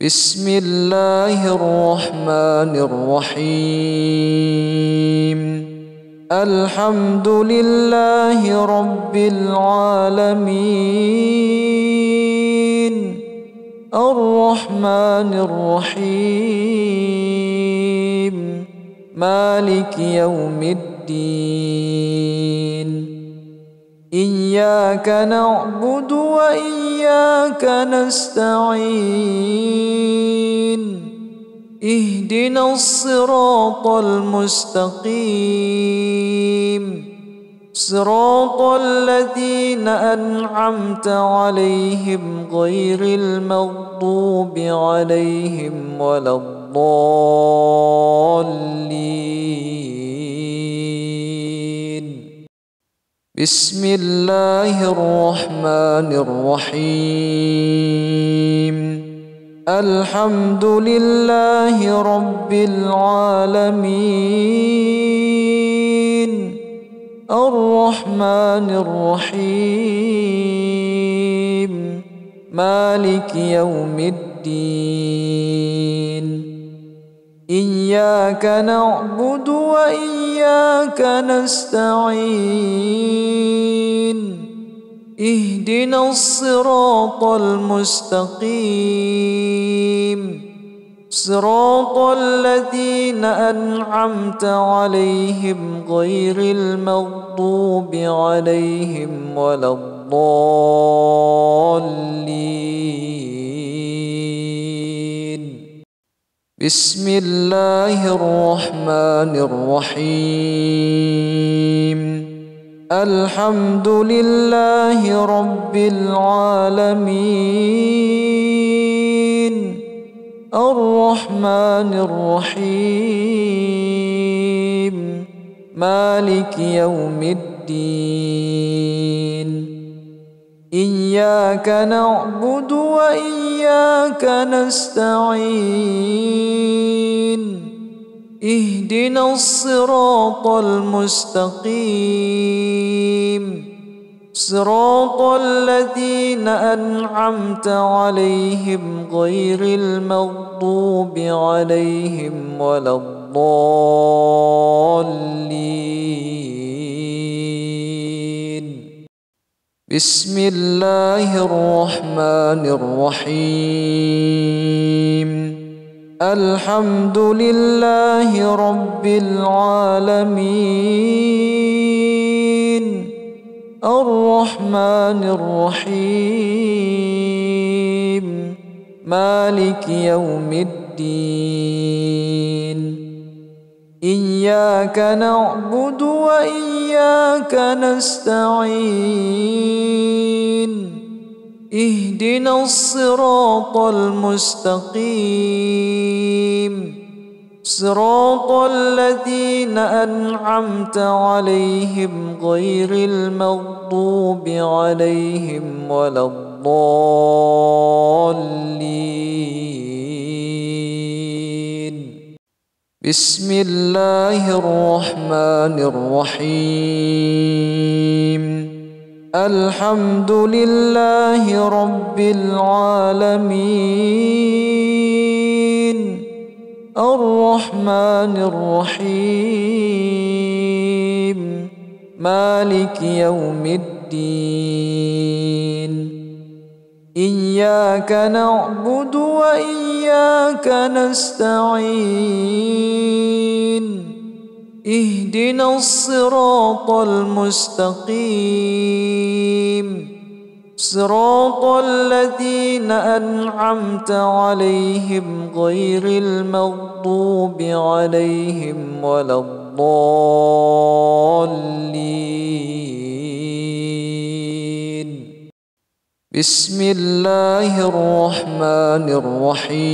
بسم الله الرحمن الرحيم الحمد لله رب العالمين الرحمن الرحيم مالك يوم الدين إياك نعبد وإياك نستعين اهدنا الصراط المستقيم صراط الذين أنعمت عليهم غير المغضوب عليهم ولا الضالين بسم الله الرحمن الرحيم الحمد لله رب العالمين الرحمن الرحيم مالك يوم الدين إياك نعبد وإياك نستعين اهدنا الصراط المستقيم صراط الذين أنعمت عليهم غير المغضوب عليهم ولا الضالين بسم الله الرحمن الرحيم الحمد لله رب العالمين الرحمن الرحيم مالك يوم الدين إياك نعبد وإياك نستعين اهدنا الصراط المستقيم صراط الذين أنعمت عليهم غير المغضوب عليهم ولا الضالين بسم الله الرحمن الرحيم الحمد لله رب العالمين الرحمن الرحيم مالك يوم الدين إياك نعبد وإياك نستعين اهدنا الصراط المستقيم صراط الذين أنعمت عليهم غير المغضوب عليهم ولا الضالين بسم الله الرحمن الرحيم الحمد لله رب العالمين الرحمن الرحيم مالك يوم الدين إياك نعبد وإياك نستعين اهدنا الصراط المستقيم صراط الذين أنعمت عليهم غير المغضوب عليهم ولا الضالين بسم الله الرحمن الرحيم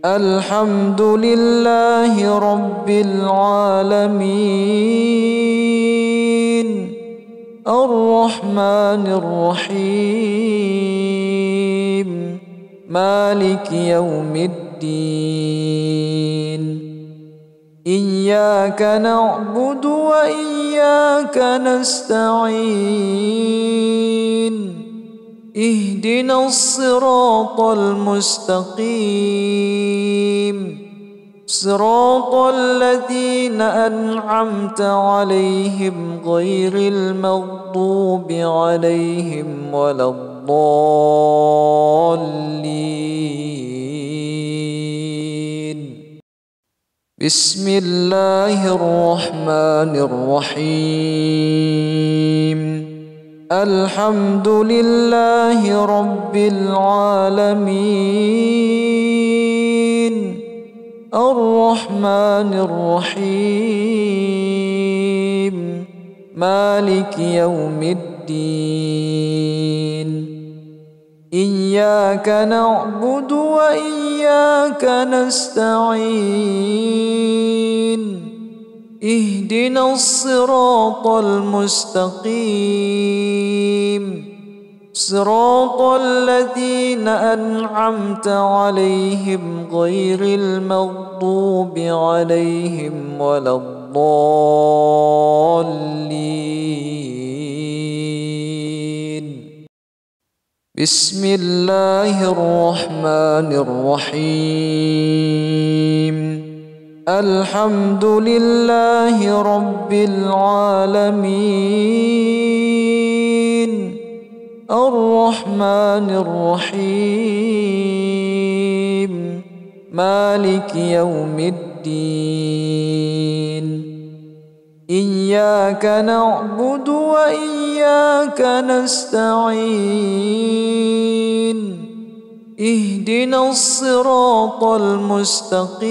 الحمد لله رب العالمين الرحمن الرحيم مالك يوم الدين إياك نعبد وإياك نستعين اهدنا الصراط المستقيم صراط الذين أنعمت عليهم غير المغضوب عليهم ولا الضالين. بسم الله الرحمن الرحيم. الحمد لله رب العالمين الرحمن الرحيم مالك يوم الدين. إياك نعبد وإياك نستعين. اهدنا الصراط المستقيم صراط الذين أنعمت عليهم غير المغضوب عليهم ولا الضالين. بسم الله الرحمن الرحيم. الحمد لله رب العالمين الرحمن الرحيم مالك يوم الدين. إياك نعبد وإياك نستعين. اهدنا الصراط المستقيم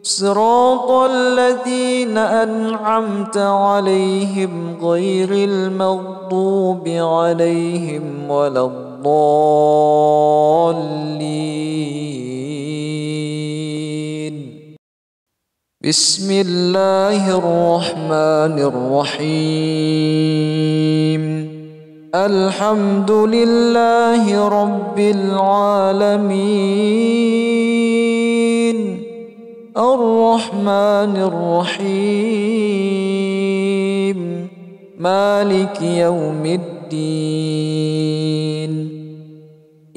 صراط الذين أنعمت عليهم غير المغضوب عليهم ولا الضالين. بسم الله الرحمن الرحيم. الحمد لله رب العالمين الرحمن الرحيم مالك يوم الدين.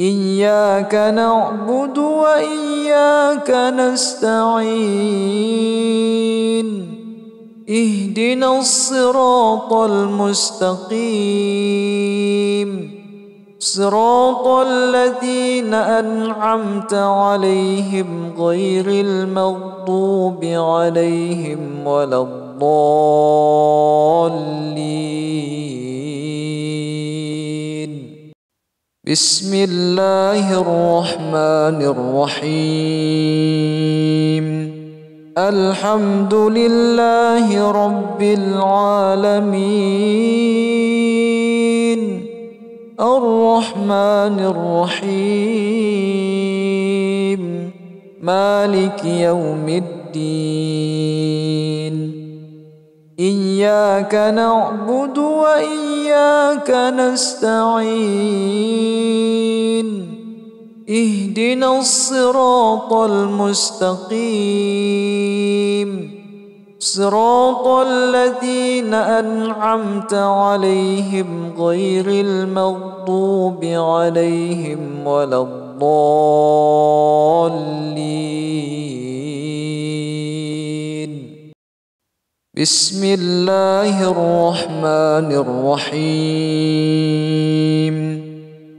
إياك نعبد وإياك نستعين. اهدنا الصراط المستقيم صراط الذين أنعمت عليهم غير المغضوب عليهم ولا الضالين. بسم الله الرحمن الرحيم. الحمد لله رب العالمين الرحمن الرحيم مالك يوم الدين. إياك نعبد وإياك نستعين. اهدنا الصراط المستقيم صراط الذين أنعمت عليهم غير المغضوب عليهم ولا الضالين. بسم الله الرحمن الرحيم.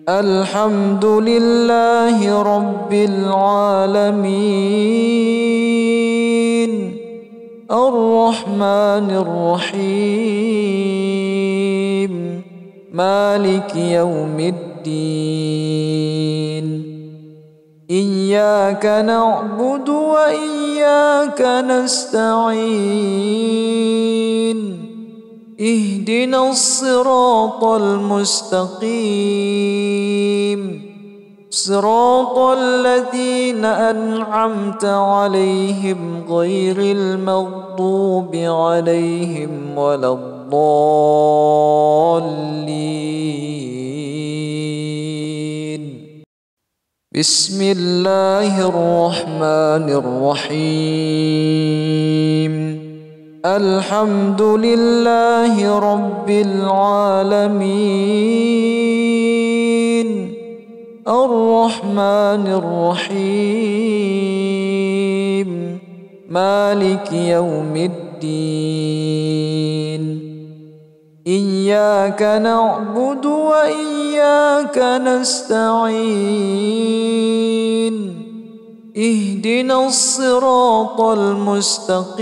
الحمد لله رب العالمين الرحمن الرحيم مالك يوم الدين. إياك نعبد وإياك نستعين. اهدنا الصراط المستقيم صراط الذين أنعمت عليهم غير المغضوب عليهم ولا الضالين. بسم الله الرحمن الرحيم. الحمد لله رب العالمين الرحمن الرحيم مالك يوم الدين إياك نعبد وإياك نستعين اهدنا الصراط المستقيم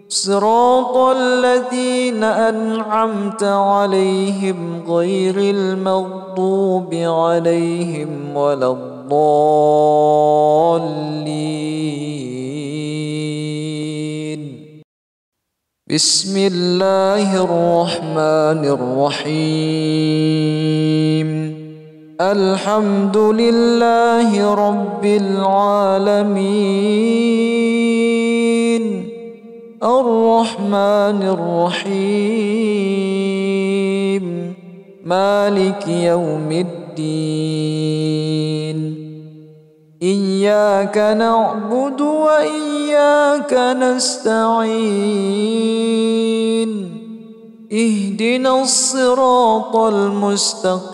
صراط الذين أنعمت عليهم غير المغضوب عليهم ولا الضالين. بسم الله الرحمن الرحيم الحمد لله رب العالمين الرحمن الرحيم مالك يوم الدين إياك نعبد وإياك نستعين اهدنا الصراط المستقيم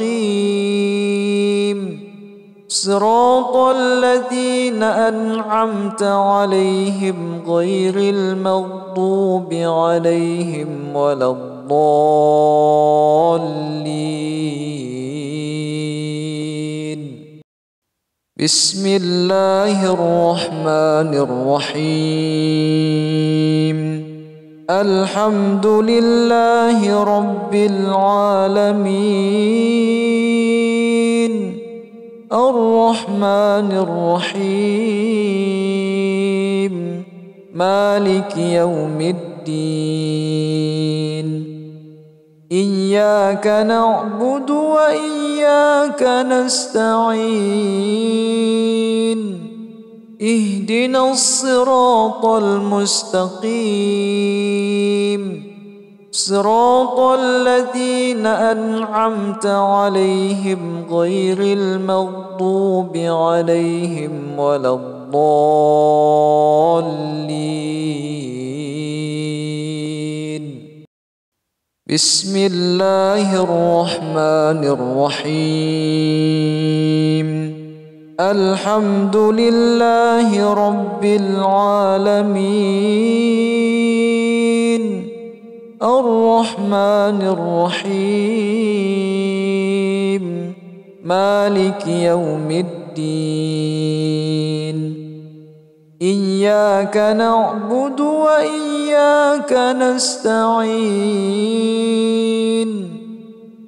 صراط الذين أنعمت عليهم غير المغضوب عليهم ولا الضالين. بسم الله الرحمن الرحيم الحمد لله رب العالمين الرحمن الرحيم مالك يوم الدين إياك نعبد وإياك نستعين اهدنا الصراط المستقيم صراط الذين أنعمت عليهم غير المغضوب عليهم ولا الضالين. بسم الله الرحمن الرحيم الحمد لله رب العالمين الرحمن الرحيم مالك يوم الدين إياك نعبد وإياك نستعين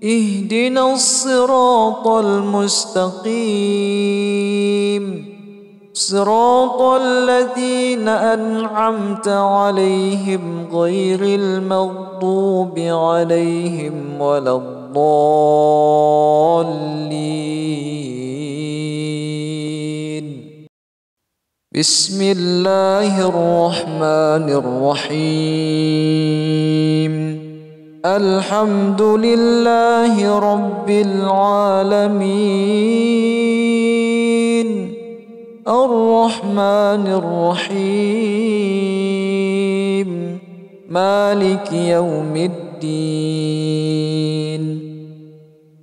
اهدنا الصراط المستقيم صراط الذين أنعمت عليهم غير المغضوب عليهم ولا الضالين. بسم الله الرحمن الرحيم الحمد لله رب العالمين الرحمن الرحيم مالك يوم الدين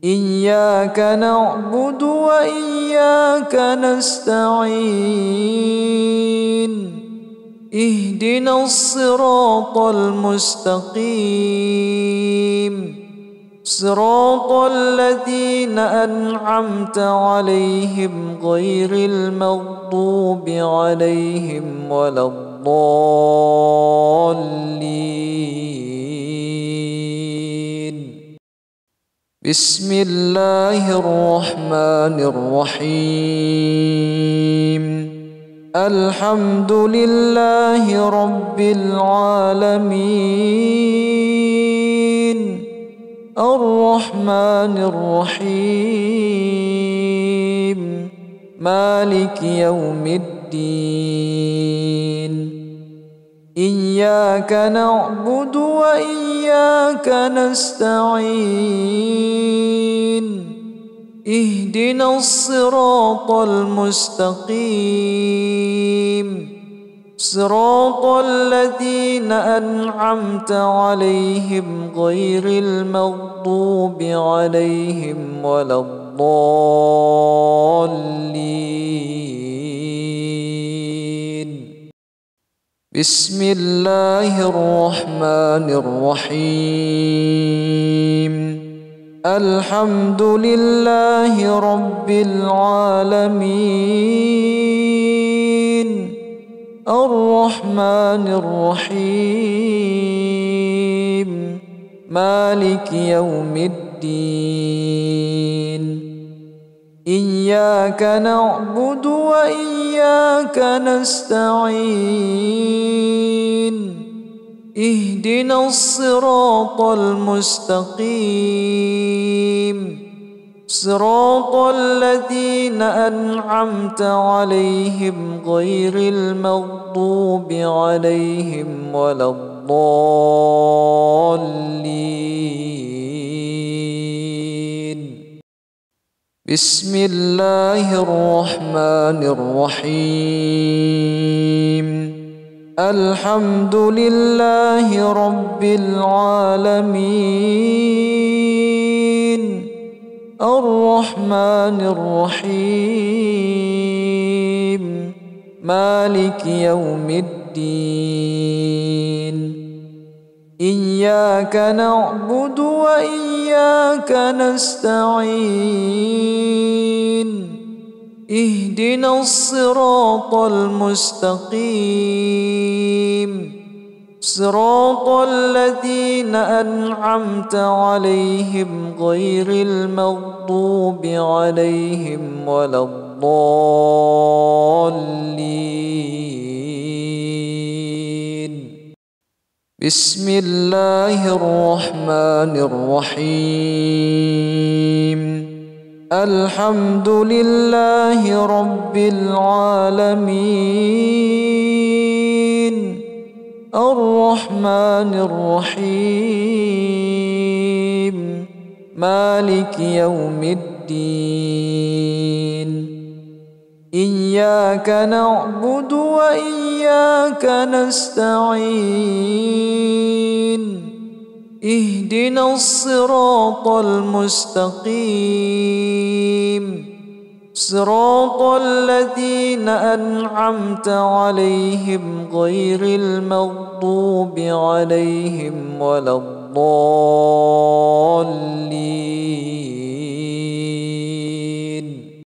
إياك نعبد وإياك نستعين اهدنا الصراط المستقيم صراط الذين أنعمت عليهم غير المغضوب عليهم ولا الضالين. بسم الله الرحمن الرحيم الحمد لله رب العالمين الرحمن الرحيم مالك يوم الدين إياك نعبد وإياك نستعين اهدنا الصراط المستقيم صراط الذين أنعمت عليهم غير المغضوب عليهم ولا الضالين. بسم الله الرحمن الرحيم. الحمد لله رب العالمين الرحمن الرحيم مالك يوم الدين. إياك نعبد وإياك نستعين. اهدنا الصراط المستقيم صراط الذين أنعمت عليهم غير المغضوب عليهم ولا الضالين. بسم الله الرحمن الرحيم. الحمد لله رب العالمين الرحمن الرحيم مالك يوم الدين. إياك نعبد وإياك نستعين. اهدنا الصراط المستقيم صراط الذين أنعمت عليهم غير المغضوب عليهم ولا الضالين. بسم الله الرحمن الرحيم. الحمد لله رب العالمين الرحمن الرحيم مالك يوم الدين. إياك نعبد وإياك نستعين. اهدنا الصراط المستقيم صراط الذين أنعمت عليهم غير المغضوب عليهم ولا الضالين.